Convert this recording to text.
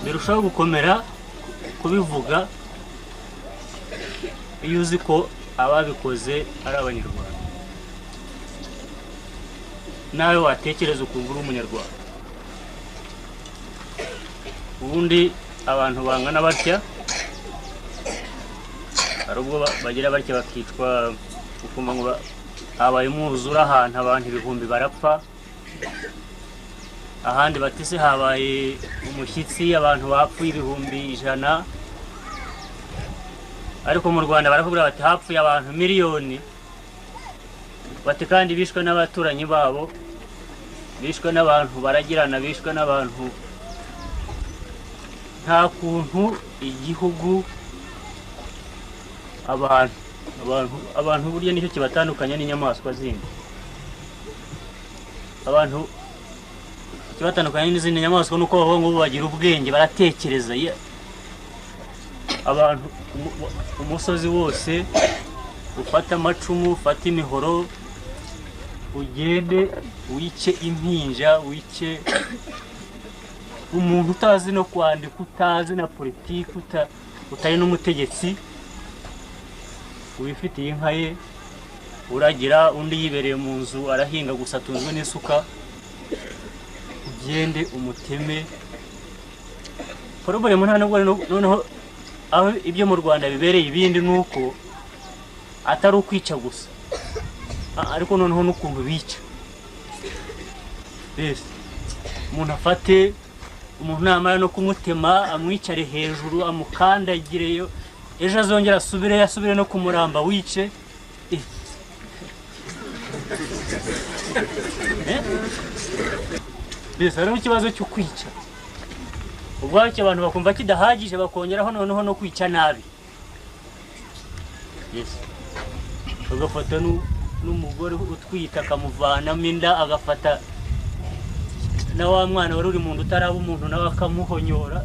birushaho gukomera kubivuga iyo uzi ko ababikoze ari abanyarwanda, nawe watekereza ukumva uri umunyarwanda. Ubundi abantu bangana batya hari ubwo bagira batya bakicwa, ukumva ngo habaye umwuzure ahantu abantu ibihumbi barapfa, ahandi batise habaye umushyitsi abantu bapfuye ibihumbi 100, ariko mu Rwanda baravuga bati hapfuye abantu miliyoni, bati kandi bishwe n'abaturanyi babo, bishwe n'abantu baragirana, bishwe n'abantu. Nta kuntu igihugu abantu burya nicyo kibatandukanya n'inyamaswa zindi. Abantu kibatandukanya n'izindi nyamaswa nuko babo ngo bagira ubwenge, baratekereza. Abantu umusozi wose ufata amacumu, ufata imihoro, ugende wice impinja, wice umuntu utazi no kwandika, utazi na politiki, utari n'umutegetsi, wifitiye inka ye, uragira undi yibereye mu nzu arahinga gusa atunzwe n'isuka, ugende umuteme. Porobulemu nta nubwo noneho aho ibyo mu Rwanda bibereye ibindi nuko atari ukwica gusa, ariko noneho n'ukuntu bica. Bese umuntu afate umuntu namara no kumutema, amwicare hejuru, amukandagireyo, ejo azongera asubire no kumuramba wice. Bese hari ikibazo cyo kwica, ubwacyo abantu bakumva kidahagije, bakongeraho noneho no kwica nabi. Agafata n'umugore utwita akamuvanamo inda, agafata na wa mwana wari uri mu nda utaraba umuntu nawe akamuhonyora.